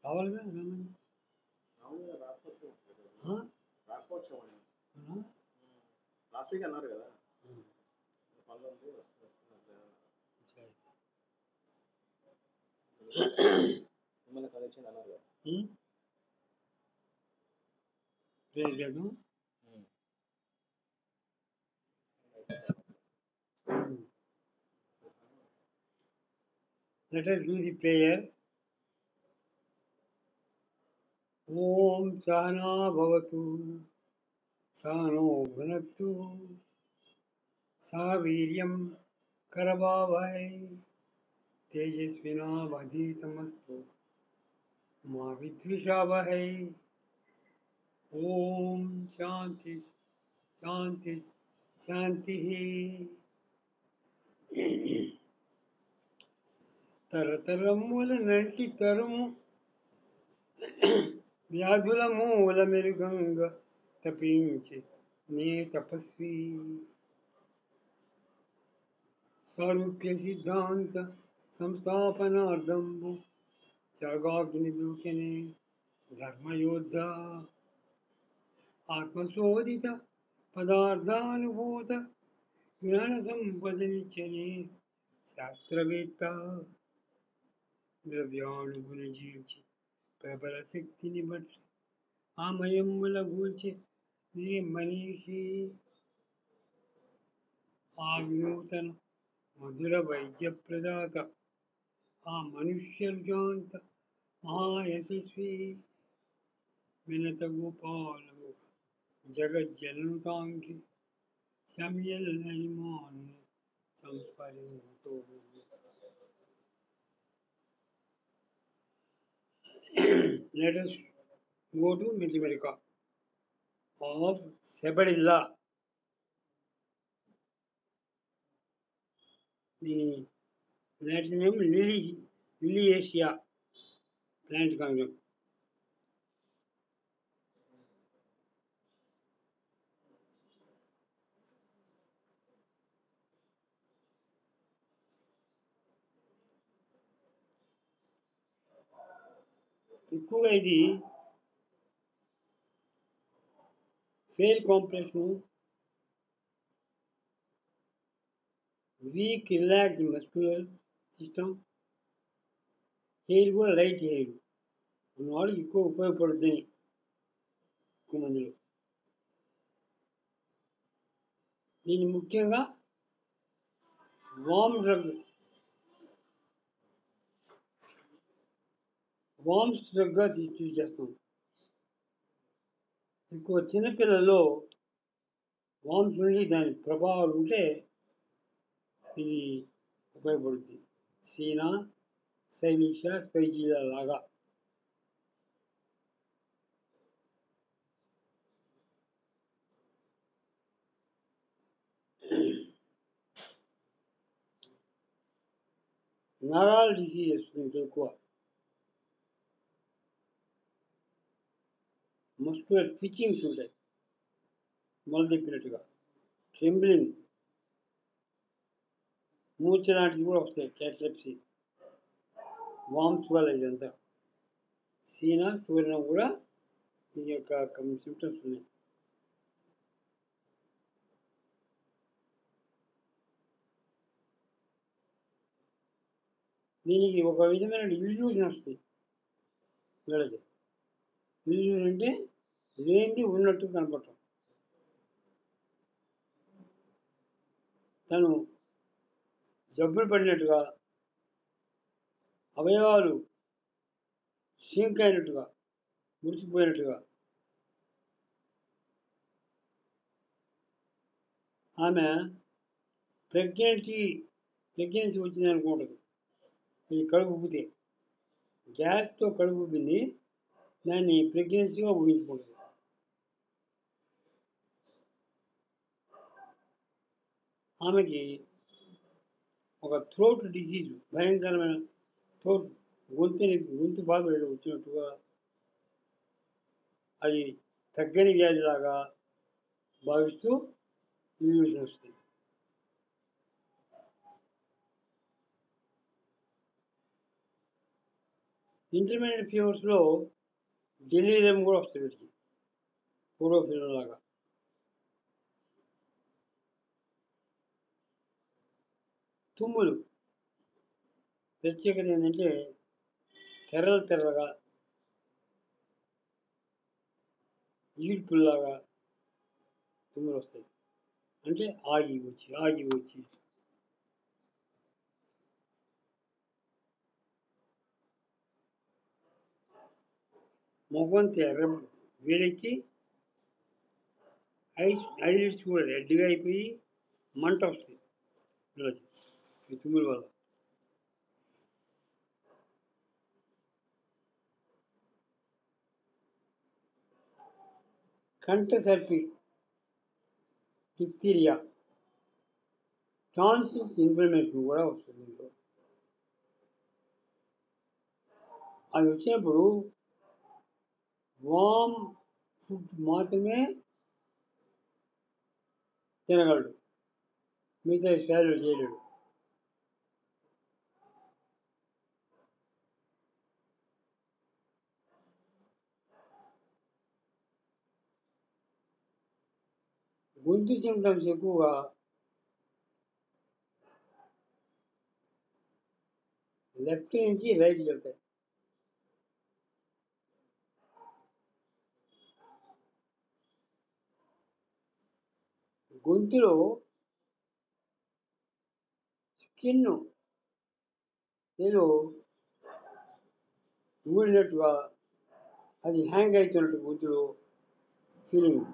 కావాలిగా రామని last week అన్నారు కదా పనులు మిమ్మల్ని కలిసింది అన్నారు కదా లేదు. Let us do the prayer. Om Sahana Bhavatu Sahano Bhunaktu Saviryam Karabhavai Tejasvinavadhitamastu Ma Vidvishavahai. Om Shanti Shanti Shanti. తరతరముల నంటి తరము వ్యాధుల మూల మెరుగంగా తపించి నే తపస్వి సారూప్య సిద్ధాంత సంస్థాపనార్థంబు త్యాగాగ్ని దూకినే ధర్మయోద్ధ ఆత్మశోధిత పదార్థానుభూత జ్ఞాన సంపదనిచ్చనే శాస్త్రవేత్త ద్రవ్యాణుగుణ జీల్చి ప్రబల శక్తిని బట్టి ఆమయముల గూల్చి నే మనీషి ఆ వినూతన మధుర వైద్య ప్రదాత ఆ మనుష్యర్గాంత మహాయశస్వి Vinata గోపాలము జగజ్జనుతాంకి సమయల్నిమాన్ సంస్మరింతో. Let us go to Mathematica of Sabadilla. The Latin name Liliaceae plant kingdom. ఎక్కువగా ఇది fair complex, week relax muscular system, hair కూడా లైట్ హెయిర్ ఉన్నవాళ్ళకి ఎక్కువ ఉపయోగపడుద్దని ఎక్కువ మందిలో. దీన్ని ముఖ్యంగా వామ్స్ డ్రగ్గా యూజ్ చేస్తాం. ఎక్కువ చిన్నపిల్లల్లో వామ్స్ నుండి దాని ప్రభావాలు ఉంటే ఇది ఉపయోగపడుతుంది. సీనా, సైనిషా, స్పైజీల లాగా. నరాల డిసీజెస్ కొంచెం ఎక్కువ, మస్కులర్ ట్విచింగ్స్ ఉంటాయి, మొదలుపెట్టినట్టుగా ట్రెంబ్లింగ్, మూర్ఛ లాంటివి కూడా వస్తాయి. క్యాటలెప్సీ వామ్స్ వల్ల ఇదంతా. సీనా, సూర్యం కూడా ఈ యొక్క సిమ్టమ్స్ ఉన్నాయి. దీనికి ఒక విధమైన ఇల్యూషన్ వస్తుంది వీళ్ళకి. ఇల్యూషన్ అంటే లేనిది ఉన్నట్టు కనపడటం. తను జబ్బులు పడినట్టుగా, అవయవాలు సింక్ అయినట్టుగా, మురిసిపోయినట్టుగా. ఆమె ప్రెగ్నెన్సీ వచ్చింది అనుకుంటుంది. ఇది కడుపు ఉబ్బితే, గ్యాస్తో కడుపు ఉబ్బింది, దాన్ని ప్రెగ్నెన్సీగా ఊహించుకుంటుంది. ఆమెకి ఒక థ్రోట్ డిసీజ్, భయంకరమైన థ్రోట్, గొంతు బాధ ఏదో వచ్చినట్టుగా, అది తగ్గని వ్యాధిలాగా భావిస్తూ ఇల్యూషన్ వస్తుంది. ఇంటర్మీడియట్ ఫీవర్స్లో డెలీరియం కూడా వస్తుంది వీటికి, పూర్వ ఫీవర్ లాగా. తుమ్ములు ప్రత్యేకత ఏంటంటే తెర్రగా ఈడ్పుల్లాగా తుమ్ములు వస్తాయి, అంటే ఆగి వచ్చి. ముఖం తెర్ర వేడెక్కి ఐలిడ్స్ కూడా రెడ్గా అయిపోయి మంట వస్తుంది వీళ్ళకి ఈ తుమ్ముల వల్ల. కంట సర్పి, డిప్తీరియా, టాన్సిల్స్ ఇన్ఫ్లమేషన్ కూడా వస్తుంది దీంట్లో. అది వచ్చినప్పుడు వామ్ ఫుడ్ మాత్రమే తినగలడు, మిగతా స్వాలో చేయలేడు. గొంతు సిమ్టమ్స్ ఎక్కువగా లెఫ్ట్ నుంచి రైట్కి వెళ్తాయి. గొంతులో స్కిన్ ఏదో ఊడినట్టుగా, అది హ్యాంగ్ అవుతున్నట్టు గొంతులో ఫీలింగ్.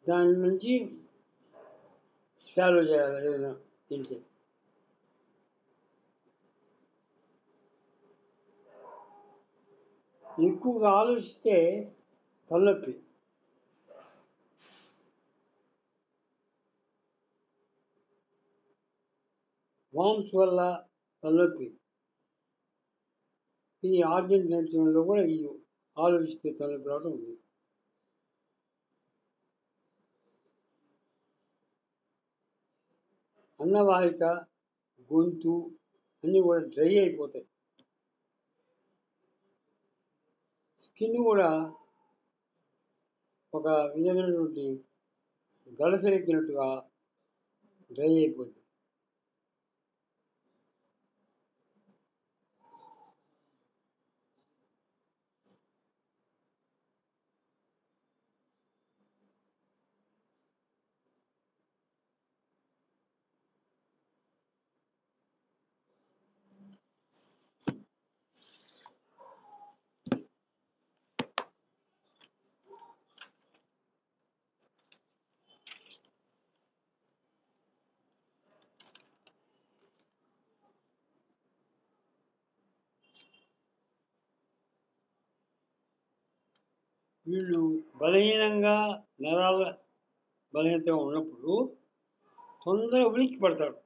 దాని నుంచి స్వాలో చేయాలి ఏదైనా తింటే. ఎక్కువగా ఆలోచిస్తే తలనొప్పి, వామ్స్ వల్ల తలనొప్పి. ఈ ఆర్జెంట్ నేర్చుకునేలో కూడా ఈ ఆలోచిస్తే తలనొప్పి రావడం ఉంది. అన్నవాహిక, గొంతు అన్నీ కూడా డ్రై అయిపోతాయి. స్కిన్ కూడా ఒక విధమైనటువంటి గలసరెక్కినట్టుగా డ్రై అయిపోతుంది. వీళ్ళు బలహీనంగా, నరాల బలహీనతగా ఉన్నప్పుడు తొందరగా ఉలిక్కి పడతాడు.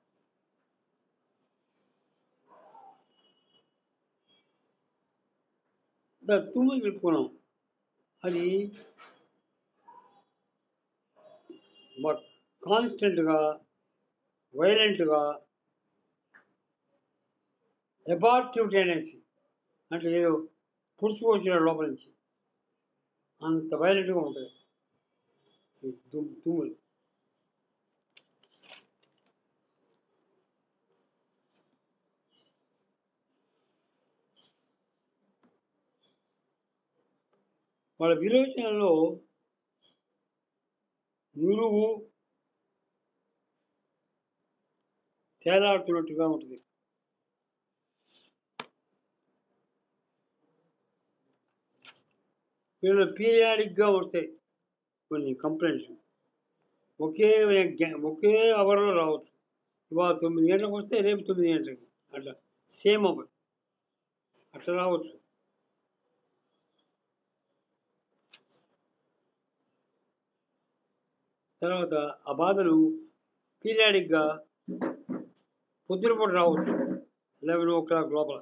తుమ్ములు చెప్పుకున్నాం, అది కాన్స్టెంట్గా వైలెంట్గా ఎబార్టివ్ టెండెన్సీ, అంటే ఏదో పుడుచుకొచ్చిన లోపల నుంచి అంత వైలెంట్గా ఉంటుంది ఈ తుమ్ములు. వాళ్ళ విరోచనలో నురుగు తేలాడుతున్నట్టుగా ఉంటుంది. వీళ్ళు పీరియాడిక్గా వస్తాయి కొన్ని కంప్లైంట్స్, ఒకే అవర్లో రావచ్చు. ఇవాళ 9 గంటలకు వస్తే రేపు 9 గంటలకి, అట్లా సేమ్ అవర్ అట్లా రావచ్చు. తర్వాత ఆ బాధలు పీరియాడిక్గా పొద్దునపూట రావచ్చు 11 o'clock లోపల.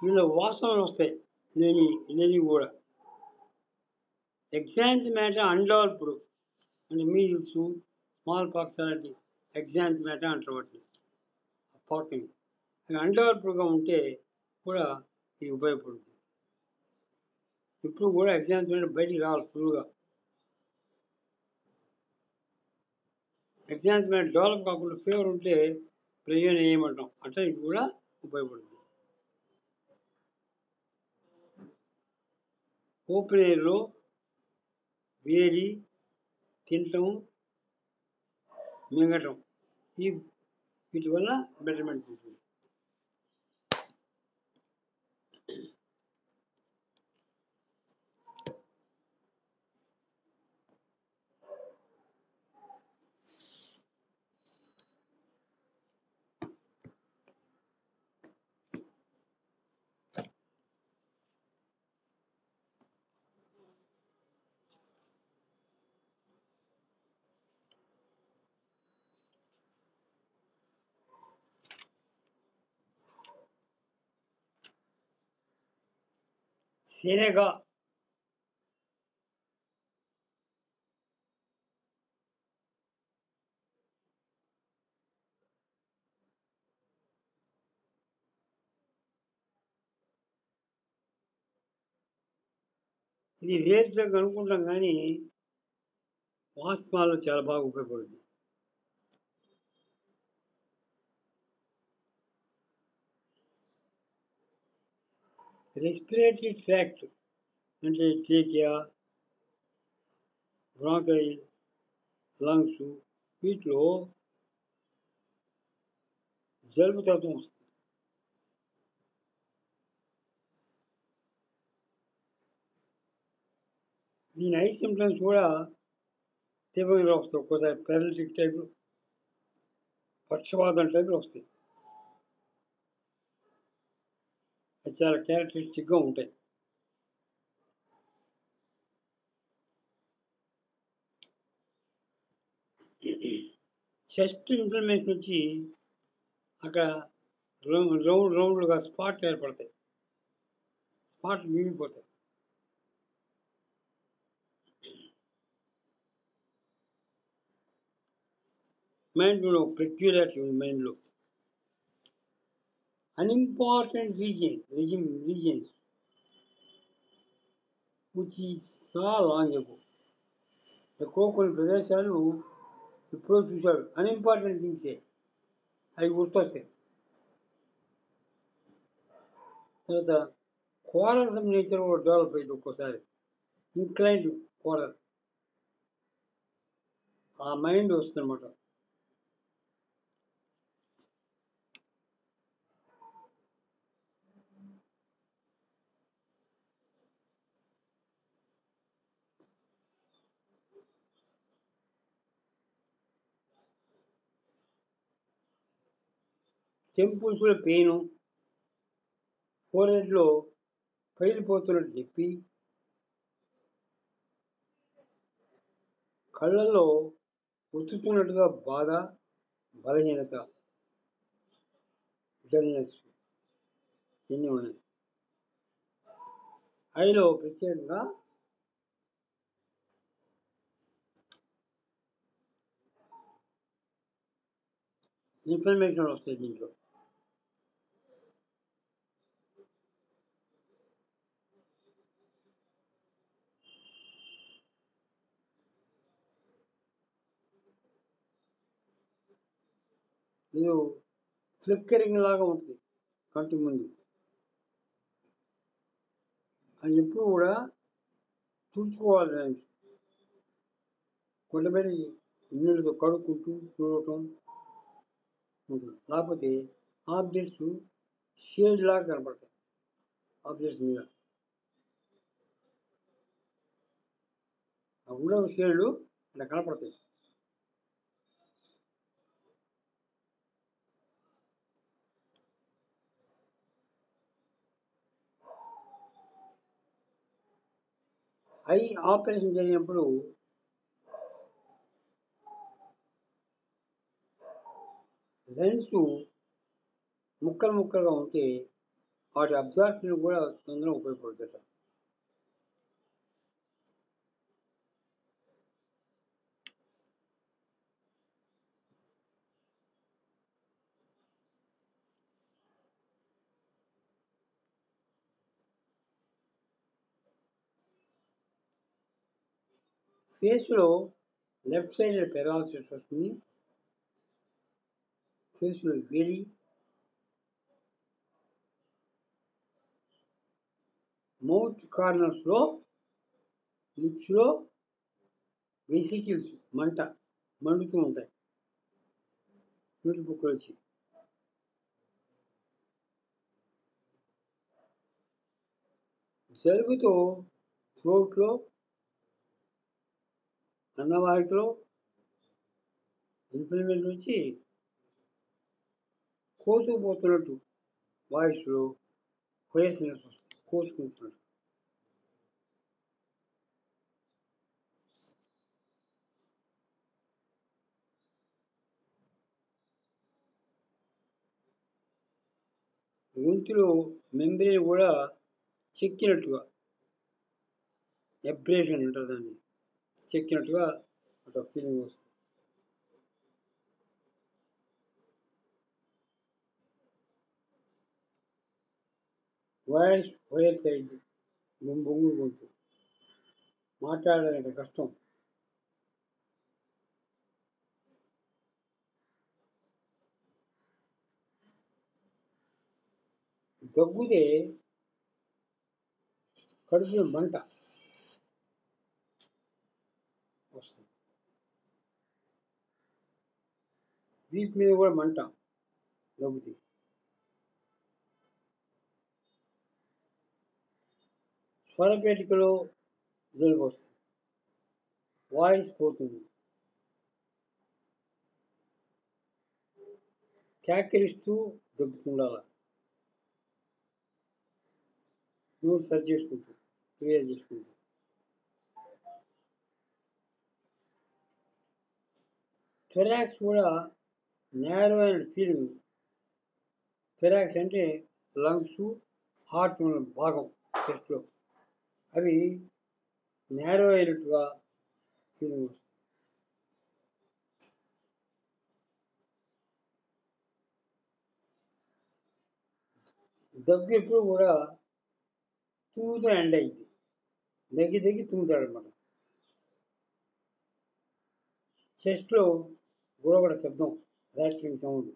వీళ్ళ వాసనలు వస్తాయి లేని కూడా. ఎగ్జాంథిమాటా అన్డెవలప్డ్ అంటే మీజిల్స్, స్మాల్ పాక్స్ అలాంటి ఎగ్జాంథిమాటా అంటారు వాటిని, పాక్ని. అవి అన్డెవలప్డ్గా ఉంటే కూడా ఇది ఉపయోగపడుతుంది. ఇప్పుడు కూడా ఎగ్జాంథిమాటా బయటికి రావాలి ఫుల్గా. ఎగ్జాంథిమాటా డెవలప్ కాకుండా ఫీవర్ ఉంటే ప్రయోజనం ఏమంటాం అంటే ఇది కూడా ఉపయోగపడుతుంది. ఓపెన్ ఎయిర్లో వేడి, తినటం, మింగటం వీటి వల్ల బెటర్మెంట్ ఉంటుంది. శనగ ఇది రేర్ డ్రగ్ అనుకుంటాం కానీ ఆస్మాలో చాలా బాగా ఉపయోగపడుతుంది. రెస్పిరేటరీ ట్రాక్ట్ అంటే ట్రేకియా, బ్రాంకైల్, లంగ్స్ వీటిలో జలుబు తత్వం వస్తుంది. దీని ఐ సిమ్టమ్స్ కూడా తీవ్రంగా వస్తాయి. ఒక్కోసారి పారాలిటిక్ టైపు, పక్షవాతం టైపులు వస్తాయి. అది చాలా క్యారెక్టరిస్టిక్గా ఉంటాయి. చెస్ట్ ఇన్ఫ్లమేషన్ వచ్చి అక్కడ రౌండ్లుగా స్పాట్లు ఏర్పడతాయి, స్పాట్లు మిగిలిపోతాయి. మైండ్లో పెక్యులారిటీ ఉంది. మైండ్లో అన్ఇంపార్టెంట్ regions which is చాలా లాంగ్ ఎగో. ఎక్కువ కొన్ని ప్రదేశాలు ఎప్పుడో చూశాడు, అన్ఇంపార్టెంట్ థింగ్సే అవి గుర్తొస్తాయి. తర్వాత కోరల్సమ్ నేచర్ కూడా డెవలప్ అయింది ఒక్కోసారి, ఇంక్లైన్డ్ కోరల్, ఆ మైండ్ వస్తుందన్నమాట. టెంపుల్స్లో పెయిన్, ఫోర్హెడ్లో పైలిపోతున్నట్టు చెప్పి, కళ్ళల్లో ఒత్తుతున్నట్టుగా బాధ, బలహీనత, డల్నెస్ ఇవన్నీ ఉన్నాయి. ఐలో ప్రత్యేకంగా ఇన్ఫ్లమేషన్ వస్తాయి. దీంట్లో ఇది ఫ్లిక్కరింగ్ లాగా ఉంటుంది కంటి ముందు. అది ఎప్పుడు కూడా తుడుచుకోవాలి, దానికి కొంతమంది నీళ్ళతో కడుక్కుంటూ చూడటం ఉంటుంది. లేకపోతే ఆబ్జెక్ట్స్ షేడ్ లాగా కనపడతాయి ఆబ్జెక్ట్స్ మీద, ఆ ఉండవు షేడ్లు అలా కనపడతాయి. ఐ ఆపరేషన్ జరిగినప్పుడు లెన్స్ ముక్కలుగా ఉంటే వాటి అబ్జార్ప్షన్ కూడా తొందరగా ఉపయోగపడుతుంది. ఫేస్లో లెఫ్ట్ సైడ్ పెరాలసిస్ వస్తుంది. ఫేస్లో వేడి, మౌత్ కార్నర్స్లో, లిప్స్లో వెసికిల్స్ మండుతూ ఉంటాయి, నోటి బుక్కలు వచ్చి. జలుబుతో థ్రోట్లో, అన్నవాహికలో ఇన్ఫ్లమేషన్ వచ్చి కోసుకుపోతున్నట్టు వాయిస్లో హోయర్స్నెస్ వస్తుంది, కోసుకుంటున్నట్టు. గొంతులో మెంబ్రేన్ కూడా చెక్కినట్టుగా, ఎబ్రేషన్ అంటారు దాన్ని, చెక్కినట్టుగా ఒక ఫీలింగ్ వస్తుంది. వాయిస్ హోయర్స్ అయింది, బొంగురు గొంతు, మాట్లాడాలంటే కష్టం. దగ్గుతే కడుపులో మంట వస్తుంది, వీపు మీద కూడా మంట దగ్గుతే. స్వరపేటికలో జలుబు వస్తుంది, వాయిస్ పోతుంది, క్యాకిరిస్తూ దగ్గుతుండాల, నోరు సరి చేసుకుంటూ, క్లియర్ చేసుకుంటూ. థొరాక్స్ కూడా నేరో అయిన ఫీలింగ్. థొరాక్స్ అంటే లంగ్స్, హార్ట్ ఉన్న భాగం చెస్ట్లో, అవి నేరో అయినట్టుగా ఫీలింగ్ వస్తుంది. దగ్గు ఎప్పుడు కూడా తుమ్ముతో ఎండ్ అయింది, దగ్గి తుమ్ముతాడు అనమాట. చెస్ట్లో గొడగడ శబ్దం, రాట్లింగ్ సౌండ్.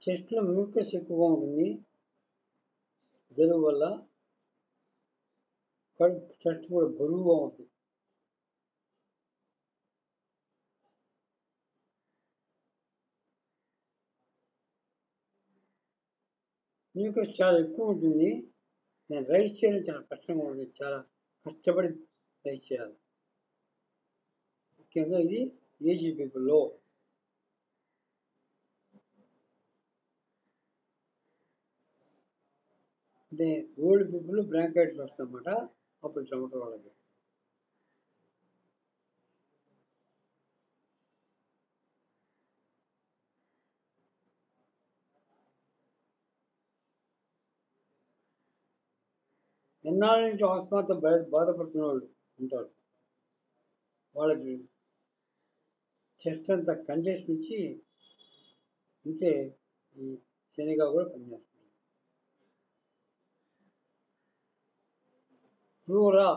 చెస్ట్లో మ్యూకస్ ఎక్కువగా ఉంటుంది జలుబు వల్ల, కడుపు చెస్ట్ కూడా బరువుగా ఉంటుంది. మ్యూకస్ చాలా ఎక్కువ ఉంటుంది, నేను రైస్ చేయడం చాలా కష్టంగా ఉంటుంది, చాలా కష్టపడి రైస్ చేయాలి. ముఖ్యంగా ఇది ఏజీ పీపుల్లో. అంటే ఓల్డ్ పీపుల్ బ్రాంకైటిస్ వస్తుందన్నమాట, అప్పుడు చెమట వాళ్ళకి. ఎన్నాళ్ళ నుంచి ఆస్మాతో బాధపడుతున్న వాళ్ళు ఉంటారు, వాళ్ళకి చెస్ట్ అంతా కంజెషన్ ఇచ్చి ఉంటే ఈ శనగ కూడా పనిచేస్తుంది. ప్లూరా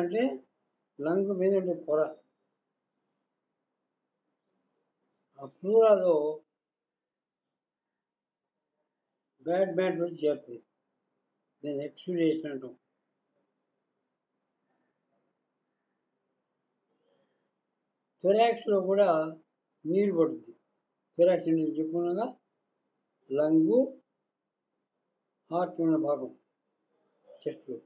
అంటే లంగ్ మీద ఉండే పొర. ఆ ప్లూరాలో బ్యాడ్ మ్యాటర్ చేరుతుంది, దాన్ని ఎక్స్యూడేషన్ అంటాం. థొరాక్స్లో కూడా నీరు పడుతుంది. థొరాక్స్ అంటే చెప్పుకున్నాగా లంగు, హార్ట్ ఉన్న భాగం చెస్ట్లో.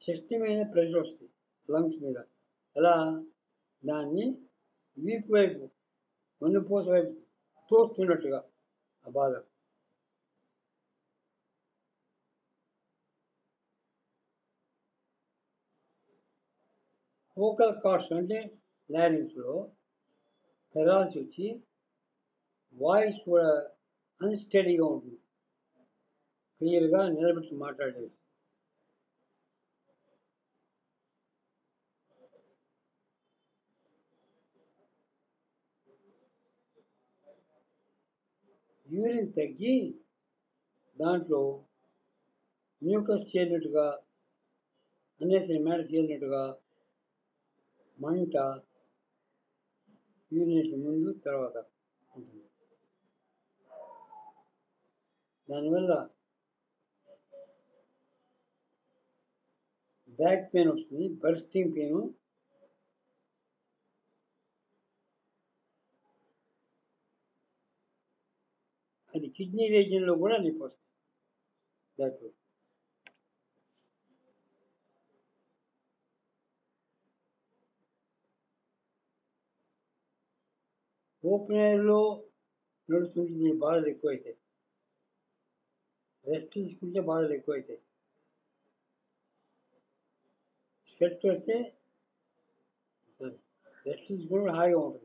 చెస్ట్ మీద ప్రెషర్ వస్తుంది, లంగ్స్ మీద. ఎలా దాన్ని వీపు వైపు వెన్నుపూస వైపు తోస్తున్నట్టుగా ఆ బాధ. వోకల్ కార్డ్స్ అంటే లారింగ్స్లో పెరాల్సి వచ్చి వాయిస్ కూడా అన్స్టడీగా ఉంటుంది, క్లియర్గా నిలబెట్టి మాట్లాడేది. యూరిన్ తగ్గి దాంట్లో మ్యూకస్ చేరినట్టుగా, అన్నేసిన మేడ చేరినట్టుగా, మంట యూరినేషన్ ముందు తర్వాత ఉంటుంది. దానివల్ల బ్యాక్ పెయిన్ వస్తుంది, బర్స్టింగ్ పెయిన్. అది కిడ్నీ రీజియన్లో కూడా నొప్పి వస్తుంది బ్యాక్. ఓపెన్ ఎయిర్లో నడుస్తుంటుంది బాధలు ఎక్కువైతాయి, రెస్ట్ తీసుకుంటే బాధలు ఎక్కువైతాయి. స్వెట్ వస్తే రెస్ట్ తీసుకోవడం హాయిగా ఉంటుంది.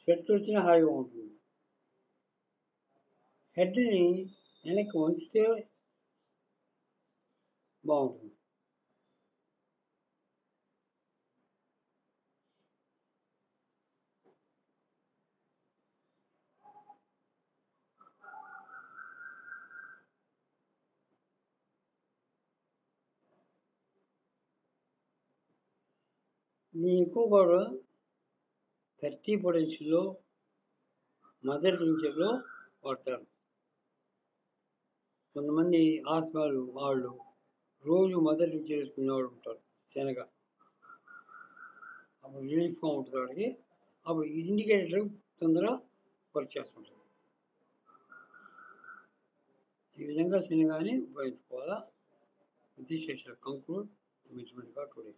స్వెట్ వచ్చినా హాయిగా ఉంటుంది. హెడ్ని వెనక్కి వంచితే బాగుంటుంది. ఇది ఎక్కువ కూడా 30 పొటెన్షియల్లో మదర్ టించర్లో వాడతారు. కొంతమంది ఆస్మాలు వాళ్ళు రోజు మదర్ టించర్ వేసుకునేవాడు ఉంటారు, శనగ. అప్పుడు రిలీఫ్గా ఉంటుంది వాడికి. అప్పుడు ఇండికేటర్ తొందరగా వర్క్ చేస్తుంటుంది. ఈ విధంగా శనగాని ఉపయోగించుకోవాలా. This is conclude today.